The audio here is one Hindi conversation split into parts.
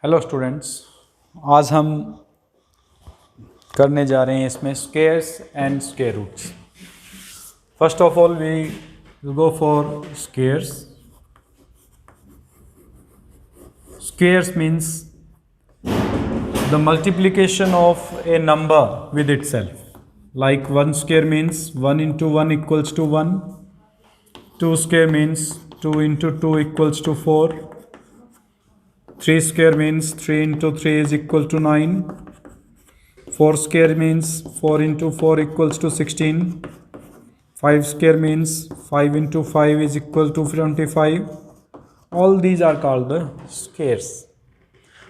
हेलो स्टूडेंट्स, आज हम करने जा रहे हैं इसमें squares and square roots. First of all we go for squares. Squares means the multiplication of a number with itself. Like 1 square means 1 into 1 equals to 1. 2 square means 2 into 2 equals to 4. 3 square means 3 into 3 is equal to 9. 4 square means 4 into 4 equals to 16. 5 square means 5 into 5 is equal to 25. All these are called the squares.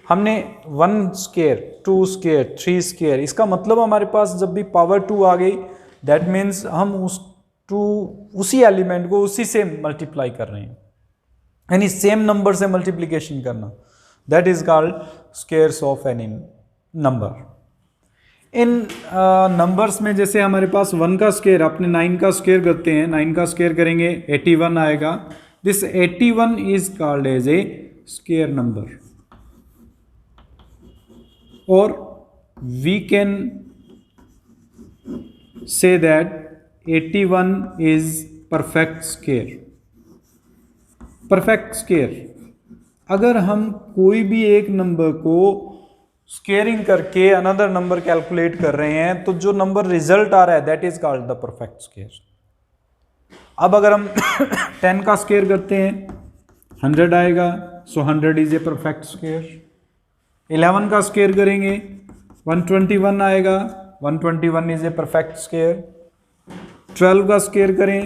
हमने 1 स्क्वायर, 2 स्क्वायर, 3 स्क्वायर, इसका मतलब हमारे पास जब भी पावर 2 आ गई, दैट मीन्स हम उसी एलिमेंट को उसी से मल्टीप्लाई कर रहे हैं, यानी सेम नंबर से मल्टीप्लिकेशन करना, that is called squares of any number. In numbers में जैसे हमारे पास 1 का स्क्वायर, अपने 9 का स्क्वायर करते हैं, 9 का स्क्वायर करेंगे 81 आएगा। This 81 is called as a square number, और we can say that 81 is perfect square. Perfect square, अगर हम कोई भी एक नंबर को स्क्वेयरिंग करके अनदर नंबर कैलकुलेट कर रहे हैं, तो जो नंबर रिजल्ट आ रहा है that is called the perfect square. अब अगर हम 10 का स्क्वायर करते हैं 100 आएगा, सो 100 इज ए परफेक्ट स्क्वायर। 11 का स्क्वायर करेंगे 121 आएगा, 121 इज ए परफेक्ट स्क्वायर। 12 का स्क्वायर करें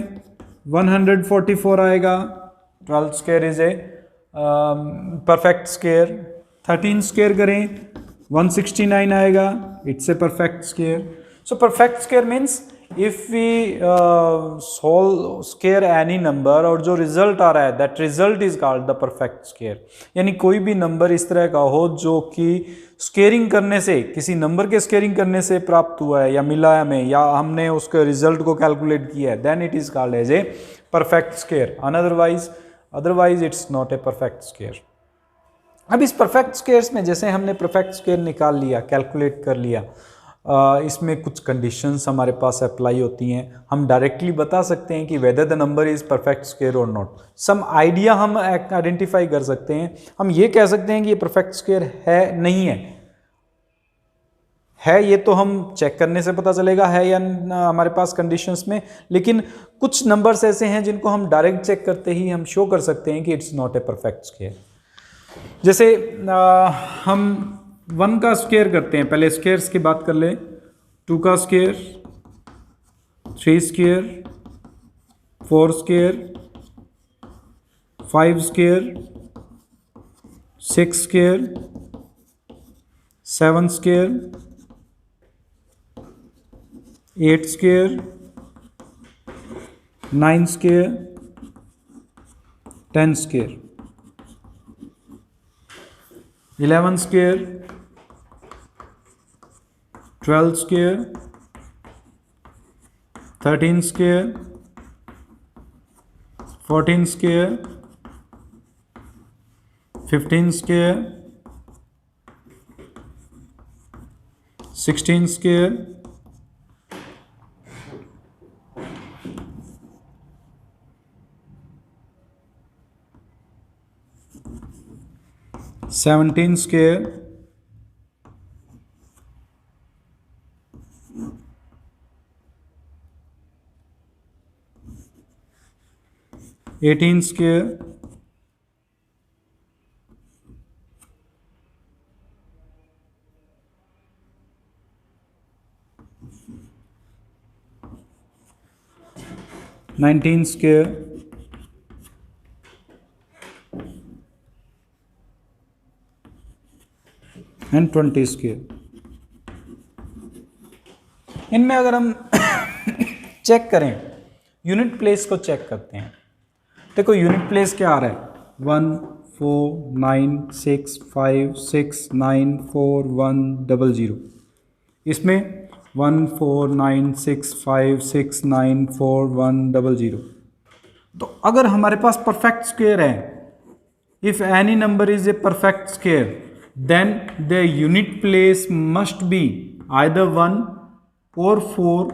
144 आएगा, 12 square is a perfect square. 13 square करें 169 आएगा, it's a perfect square. So perfect square means if we solve square any number और जो रिजल्ट आ रहा है that result is called the perfect square. यानी कोई भी नंबर इस तरह का हो जो कि स्क्वेयरिंग करने से, किसी नंबर के स्क्वेयरिंग करने से प्राप्त हुआ है या मिला है हमें, या हमने उसके रिजल्ट को कैलकुलेट किया है, then it is called as a perfect square. Otherwise it's not a perfect square. अब इस परफेक्ट स्क्वायर्स में जैसे हमने परफेक्ट स्क्वायर निकाल लिया, कैलकुलेट कर लिया, इसमें कुछ कंडीशंस हमारे पास अप्लाई होती हैं। हम डायरेक्टली बता सकते हैं कि whether the number is perfect square or not. Some idea हम आइडेंटिफाई कर सकते हैं। हम ये कह सकते हैं कि ये परफेक्ट स्क्वायर है, नहीं है ये तो हम चेक करने से पता चलेगा है या हमारे पास कंडीशंस में। लेकिन कुछ नंबर्स ऐसे हैं जिनको हम डायरेक्ट चेक करते ही हम शो कर सकते हैं कि it's not a perfect square. जैसे हम 1 का स्क्वायर करते हैं, पहले स्क्वायर्स की बात कर ले। 2 का square, 3 square, 4 square, 5 square, 6 square, 7 square, 8 square, 9 square, 10 square, 11 square, 12 square, 13 square, 14 square, 15 square, 16 square, 17 square, 18 square, 19 square, and 20 square. इनमें अगर हम चेक करें, यूनिट प्लेस को चेक करते हैं। देखो यूनिट प्लेस क्या आ रहा है, 1 4 9 6 5 6 9 4 1 0 0। इसमें 1 4 9 6 5 6 9 4 1 0 0। तो अगर हमारे पास परफेक्ट स्क्वायर है, if any number is a perfect square, then the unit place must be either 1 or 4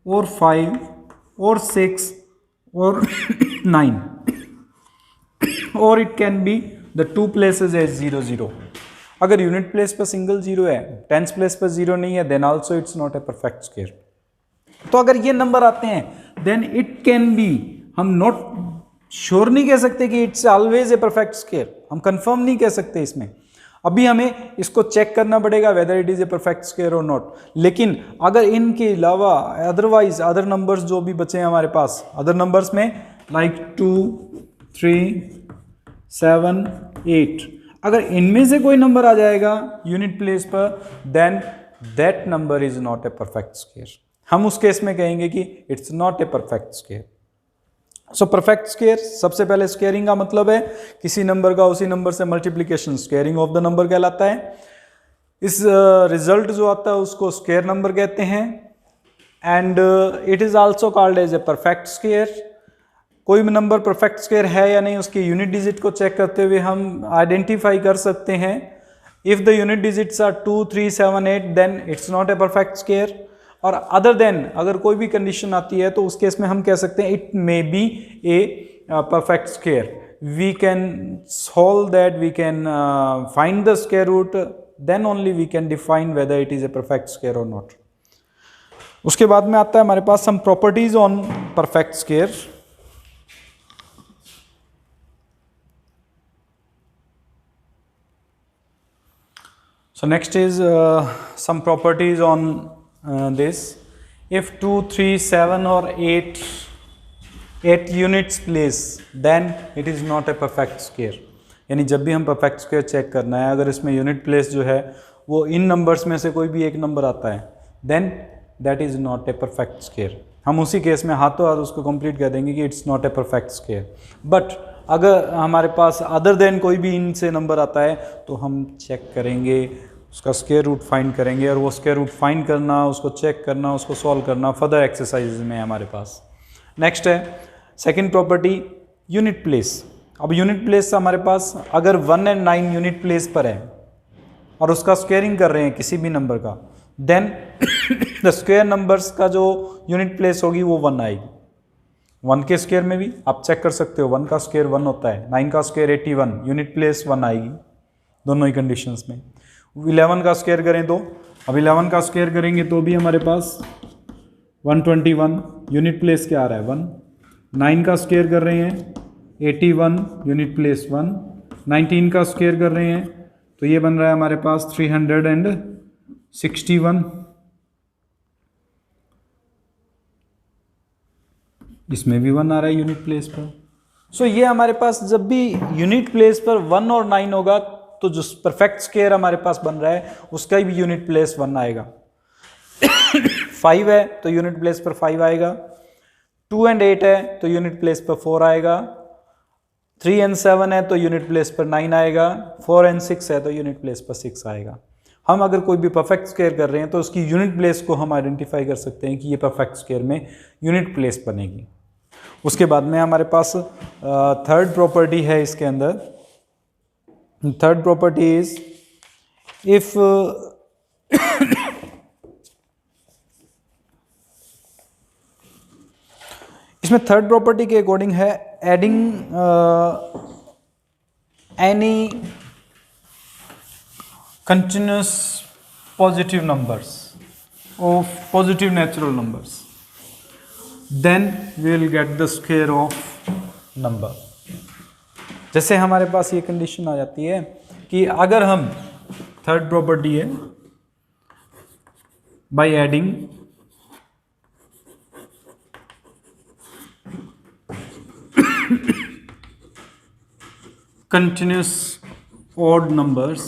or 5 or 6 or 9 or it can be the two places as 0 0. अगर यूनिट प्लेस पर सिंगल जीरो है, टेंस प्लेस पर जीरो नहीं है, then also it's not a perfect square. तो अगर ये नंबर आते हैं देन इट कैन बी, हम नॉट श्योर नहीं कह सकते कि it's always a perfect square, हम कंफर्म नहीं कह सकते इसमें. अभी हमें इसको चेक करना पड़ेगा weather it is a perfect square or not. लेकिन अगर इनके अलावा अदरवाइज अदर नंबर्स जो भी बचे हैं हमारे पास, अदर नंबर्स में लाइक 2 3 7 8, अगर इनमें से कोई नंबर आ जाएगा यूनिट प्लेस पर then that number is not a perfect square. हम उस केस में कहेंगे कि it's not a perfect square. So perfect square, सबसे पहले स्क्वायरिंग का मतलब है किसी नंबर का उसी नंबर से multiplication, squaring of the number कहलाता है. इस रिजल्ट जो आता है उसको स्क्वायर नंबर कहते हैं and it is also called as a perfect square. कोई भी नंबर परफेक्ट स्क्वायर है या नहीं उसकी यूनिट डिजिट को चेक करते हुए हम आइडेंटिफाई कर सकते हैं. If the unit digits are 2 3 7 8 then it's not a perfect square. और अदर देन अगर कोई भी कंडीशन आती है तो उस केस में हम कह सकते हैं it may be a perfect square. We can solve that, we can find the square root, then only we can define whether it is a perfect square or not. उसके बाद में आता है हमारे पास some properties on perfect square. So next is some properties on this. If 2 3 7 or 8 units place then it is not a perfect square. यानी जब भी हम परफेक्ट स्क्वायर चेक करना है अगर इसमें यूनिट प्लेस जो है वो इन नंबर्स में से कोई भी एक नंबर आता है then that is not a perfect square. हम उसी केस में हाथों हाथ उसको कंप्लीट कर देंगे कि it's not a perfect square. But अगर हमारे पास अदर देन कोई भी इनसे नंबर आता है तो हम चेक करेंगे, उसका स्क्वायर रूट फाइंड करेंगे और वो स्क्वायर रूट फाइंड करना, उसको चेक करना, उसको सॉल्व करना फर्दर एक्सरसाइज में है हमारे पास. नेक्स्ट है सेकंड प्रॉपर्टी यूनिट प्लेस. अब यूनिट प्लेस हमारे पास अगर 1 और 9 यूनिट प्लेस पर है और उसका स्क्वायरिंग कर रहे हैं किसी भी नंबर का देन द स्क्वायर नंबर्स का जो यूनिट प्लेस होगी वो 1 आएगी. 1 के स्क्वायर में भी आप चेक कर सकते हो 1 का स्क्वायर 1 होता है, 9 का स्क्वायर 81, यूनिट प्लेस 1 आएगी दोनों ही कंडीशंस में. 11 का स्क्वायर करें तो अब 11 का स्क्वायर करेंगे तो भी हमारे पास 121, यूनिट प्लेस क्या आ रहा है 1. 9 का स्क्वायर कर रहे हैं 81, यूनिट प्लेस 1. 19 का स्क्वायर कर रहे हैं तो ये बन रहा है हमारे पास 361, इसमें भी 1 आ रहा है यूनिट प्लेस पर. सो ये हमारे पास जब भी यूनिट प्लेस पर 1 और 9 होगा तो जो परफेक्ट स्क्वायर हमारे पास बन रहा है उसका भी यूनिट प्लेस 1 आएगा. 5 है तो यूनिट प्लेस पर 5 आएगा. 2 और 8 है तो यूनिट प्लेस पर 4 आएगा. 3 और 7 है तो यूनिट प्लेस पर 9 आएगा. 4 और 6 है तो यूनिट प्लेस पर 6 आएगा. हम अगर कोई भी परफेक्ट स्क्वायर कर रहे हैं तो उसकी यूनिट प्लेस को हम आइडेंटिफाई कर सकते हैं कि ये परफेक्ट स्क्वायर में यूनिट प्लेस बनेगी. उसके बाद में हमारे पास थर्ड प्रॉपर्टी है इसके अंदर. थर्ड प्रॉपर्टी इज इफ इसमें थर्ड प्रॉपर्टी के अकॉर्डिंग है adding any continuous positive numbers of positive natural numbers then we will get the square of number. जैसे हमारे पास ये कंडीशन आ जाती है कि अगर हम थर्ड प्रॉपर्टी है by adding continuous odd numbers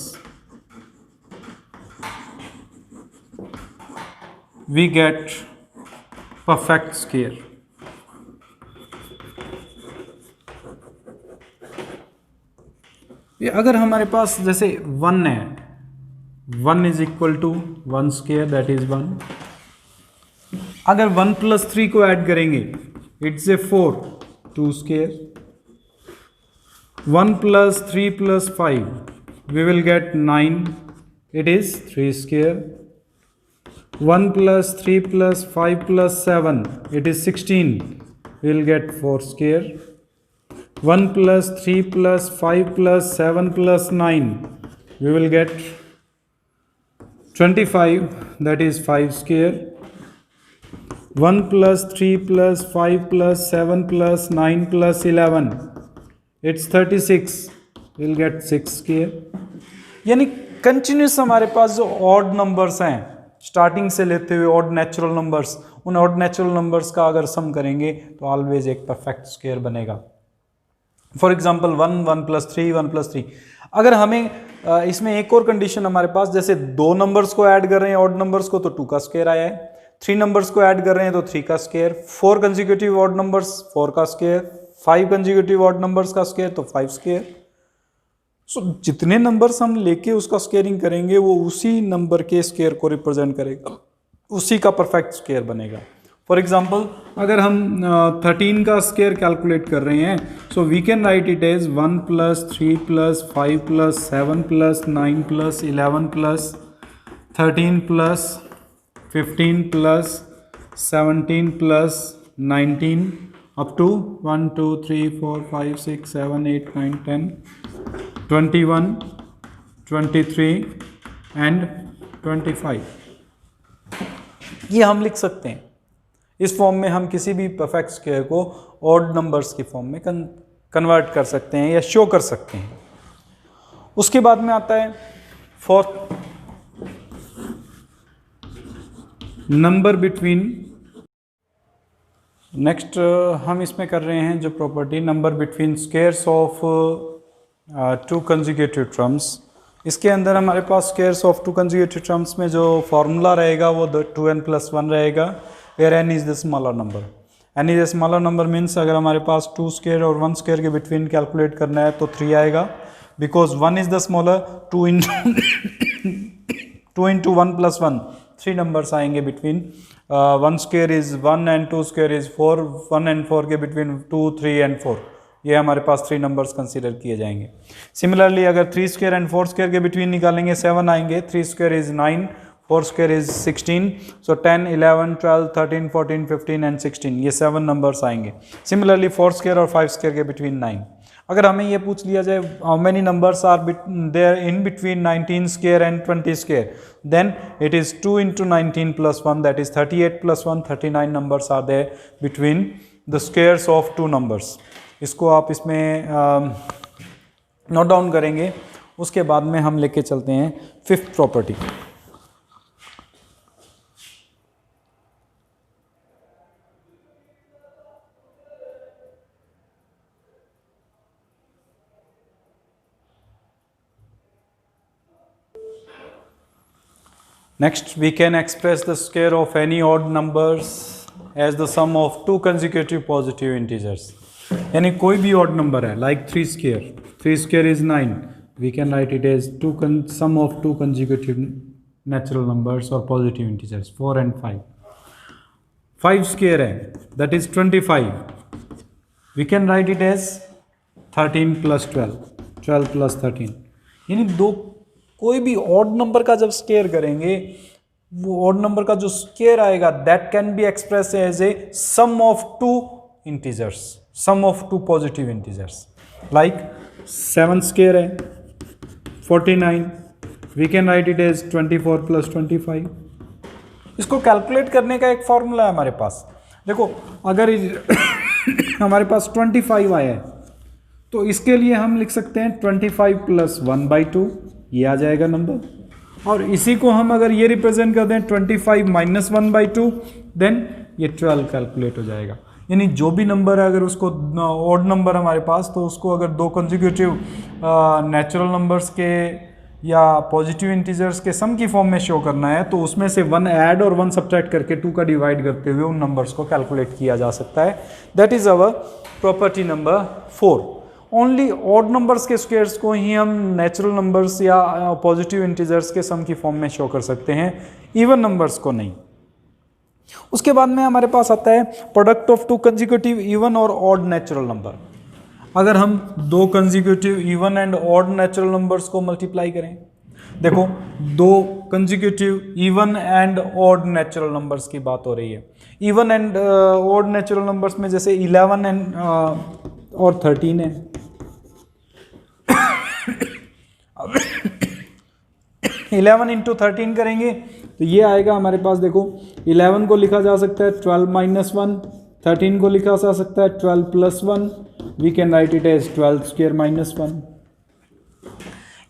we get perfect square. ये अगर हमारे पास जैसे 1 है, 1 is equal to 1 square that is 1. अगर 1 + 3 को ऐड करेंगे it's a 4, 2 square. 1 + 3 + 5 we will get 9. It is 3 square. 1 plus 3 plus 5 plus 7. It is 16. We will get 4 square. 1 plus 3 plus 5 plus 7 plus 9. We will get 25. That is 5 square. 1 plus 3 plus 5 plus 7 plus 9 plus 11. It's 36. We'll get 6 square. यानी कंटिन्यूस हमारे पास जो ऑड नंबर्स हैं स्टार्टिंग से लेते हुए ऑड नेचुरल नंबर्स, उन ऑड नेचुरल नंबर्स का अगर सम करेंगे तो ऑलवेज एक परफेक्ट स्क्वायर बनेगा. For example 1 1 plus 3 1 plus 3. अगर हमें इसमें एक और कंडीशन हमारे पास, जैसे 2 नंबर्स को ऐड कर रहे हैं ऑड नंबर्स को तो 2 का स्क्वायर आया है, 3 नंबर्स को ऐड कर रहे हैं तो 3 का स्क्वायर, 4 कंसेक्यूटिव ऑड नंबर्स 4 का स्क्वायर, 5 कंसेक्यूटिव ऑड नंबर्स का स्क्वायर तो 5 स्क्वायर. सो जितने नंबर्स हम लेके उसका स्क्वायरिंग करेंगे वो उसी नंबर के स्क्वायर को रिप्रेजेंट करेगा, उसी का परफेक्ट स्क्वायर बनेगा. फॉर एग्जांपल अगर हम 13 का स्क्वायर कैलकुलेट कर रहे हैं, so we can write it as 1 plus 3 plus 5 plus 7 plus 9 plus 11 plus 13 plus 15 plus 17 plus 19 up to 1 2 3 4 5 6 7 8 9 10 21 23 and 25. ये हम लिख सकते हैं. इस फॉर्म में हम किसी भी परफेक्ट स्क्वायर को ऑड नंबर्स की फॉर्म में कन्वर्ट कर सकते हैं या शो कर सकते हैं. उसके बाद में आता है फोर्थ, नंबर बिटवीन. नेक्स्ट हम इसमें कर रहे हैं जो property number between squares of 2 consecutive terms. इसके अंदर हमारे पास स्क्वायर्स ऑफ 2 कंसेक्यूटिव टर्म्स में जो फॉर्मूला रहेगा वो 2n+1 रहेगा, where n is the smaller number. n is the smaller number means अगर हमारे पास 2 स्क्वायर और 1 स्क्वायर के बिटवीन कैलकुलेट करना है तो 3 आएगा, because 1 is the smaller. 2 into 1+1 3 numbers आएंगे between. 1 square is 1 and 2 square is 4. 1 and 4 के बिटवीन 2 3 and 4 ये हमारे पास 3 नंबर्स कंसीडर किए जाएंगे. सिमिलरली अगर 3 स्क्वायर एंड 4 स्क्वायर के बिटवीन निकालेंगे 7 आएंगे. 3 square is 9, 4 square is 16. So 10 11 12 13 14 15 and 16 ये 7 नंबर्स आएंगे. सिमिलरली 4 स्क्वायर और 5 स्क्वायर के बिटवीन 9. अगर हमें ये पूछ लिया जाए how many numbers are there in between 19 square and 20 square, then it is 2 into 19 plus 1 that is 38 plus 1 39 numbers are there between the squares of 2 numbers. इसको आप इसमें नोट डाउन करेंगे. उसके बाद में हम लेके चलते हैं fifth property. Next, we can express the square of any odd numbers as the sum of 2 consecutive positive integers. यानी कोई भी odd number है, like 3 square. 3 square is 9. We can write it as sum of 2 consecutive natural numbers or positive integers, 4 and 5. 5 square है, that is 25. We can write it as 13 plus 12, 12 plus 13. यानी दो कोई भी ऑड नंबर का जब स्क्वायर करेंगे वो ऑड नंबर का जो स्क्वायर आएगा that can be express as a sum of 2 integers, sum of 2 positive integers. Like 7 square है 49. We can write it as 24 plus 25. इसको कैलकुलेट करने का एक फॉर्मूला है हमारे पास. देखो अगर हमारे पास 25 आया है तो इसके लिए हम लिख सकते हैं 25 plus 1/2, ये आ जाएगा नंबर. और इसी को हम अगर ये रिप्रेजेंट कर दें 25 minus 1/2, देन ये 12 कैलकुलेट हो जाएगा. यानी जो भी नंबर है अगर उसको ऑड नंबर हमारे पास तो उसको अगर 2 कंसेक्यूटिव नेचुरल नंबर्स के या पॉजिटिव इंटीजर्स के सम की फॉर्म में शो करना है तो उसमें से 1 ऐड और 1 सब्ट्रैक्ट करके 2 का डिवाइड करते हुए उन नंबर्स को कैलकुलेट किया जा सकता है. That is our property number 4. Only odd numbers के स्क्वायर्स को ही हम नेचुरल नंबर्स या पॉजिटिव इंटीजर्स के सम की फॉर्म में शो कर सकते हैं, इवन नंबर्स को नहीं. उसके बाद में हमारे पास आता है प्रोडक्ट ऑफ 2 कंसेक्यूटिव इवन और ऑड नेचुरल नंबर. अगर हम दो consecutive even and odd natural numbers को मल्टीप्लाई करें, देखो दो consecutive even and odd natural numbers की बात हो रही है। Even and odd natural numbers में जैसे 11 एंड और 13 है। 11 इंटू 13 करेंगे तो ये आएगा हमारे पास, देखो 11 को लिखा जा सकता है 12 माइनस 1, 13 को लिखा जा सकता है 12 plus 1, we can write it as 12 square minus 1।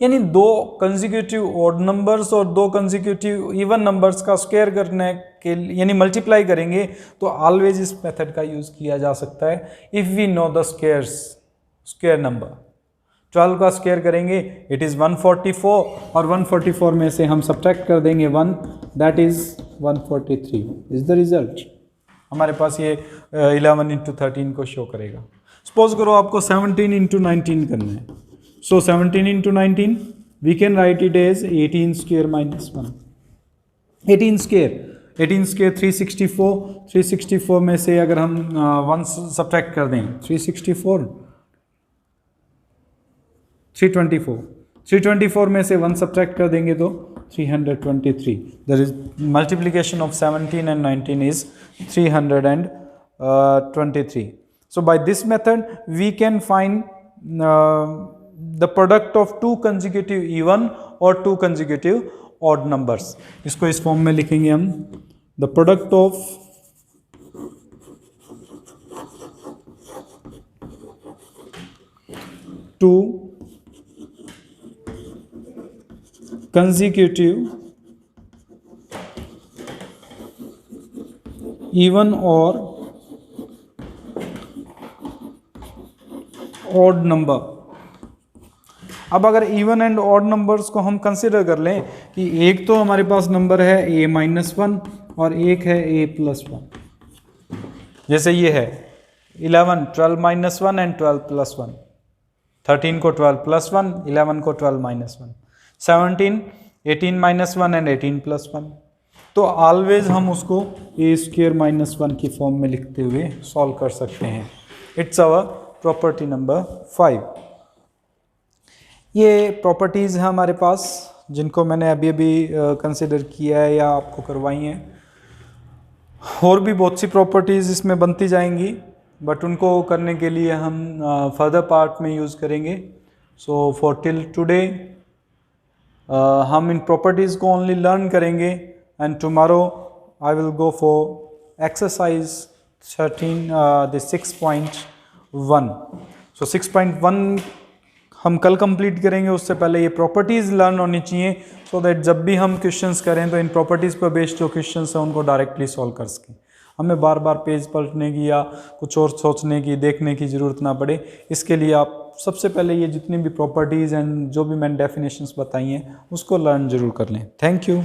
यानी दो कंजिक्यूटिव ऑड नंबर्स और दो कंजिक्यूटिव इवन नंबर्स का स्क्वायर करने के यानी मल्टीप्लाई करेंगे तो ऑलवेज इस मेथड का यूज किया जा सकता है if we know the square number. 12 का स्क्वायर करेंगे इट इज़ 144 और 144 में से हम सब्ट्रैक्ट कर देंगे 1, that is 143 is the result. हमारे पास ये 11 इंटू 13 को शो करेगा। सपोज करो आपको 17 इंटू 19 करना है, so 17 into 19 we can write it as 18 square minus 1। 18 square 364, 364 में से अगर हम 1 सब्ट्रैक्ट कर दें 324 में से 1 सब्ट्रैक्ट कर देंगे तो 323। That is multiplication of 17 and 19 is 323। So by this method we can find the product of two consecutive even और टू कंजिक्यूटिव ऑड नंबर्स। इसको इस फॉर्म में लिखेंगे हम, the product of two consecutive even or odd number। अब अगर इवन एंड ऑड नंबर्स को हम कंसिडर कर लें कि एक तो हमारे पास नंबर है a माइनस 1 और एक है a प्लस 1। जैसे ये है 11 12 माइनस 1 एंड 12 प्लस 1, 13 को 12 प्लस 1, 11 को 12 माइनस 1, 17 18 माइनस 1 एंड 18 प्लस 1। तो ऑलवेज हम उसको ए स्क्वायर माइनस 1 की फॉर्म में लिखते हुए सॉल्व कर सकते हैं। It's our property number 5। ये प्रॉपर्टीज़ हैं हमारे पास जिनको मैंने अभी अभी कंसिडर किया है या आपको करवाई हैं। और भी बहुत सी प्रॉपर्टीज़ इसमें बनती जाएंगी बट उनको करने के लिए हम फर्दर पार्ट में यूज़ करेंगे। सो फॉर टिल टुडे हम इन प्रॉपर्टीज़ को ओनली लर्न करेंगे and tomorrow I will go for exercise 6.1। सो 6.1 हम कल कंप्लीट करेंगे। उससे पहले ये प्रॉपर्टीज़ लर्न होनी चाहिए सो दैट जब भी हम क्वेश्चंस करें तो इन प्रॉपर्टीज़ पर बेस्ड जो क्वेश्चंस हैं उनको डायरेक्टली सॉल्व कर सकें, हमें बार बार पेज पलटने की या कुछ और सोचने की देखने की ज़रूरत ना पड़े। इसके लिए आप सबसे पहले ये जितनी भी प्रॉपर्टीज़ एंड जो भी मैंने डेफिनेशंस बताई हैं उसको लर्न ज़रूर कर लें। Thank you.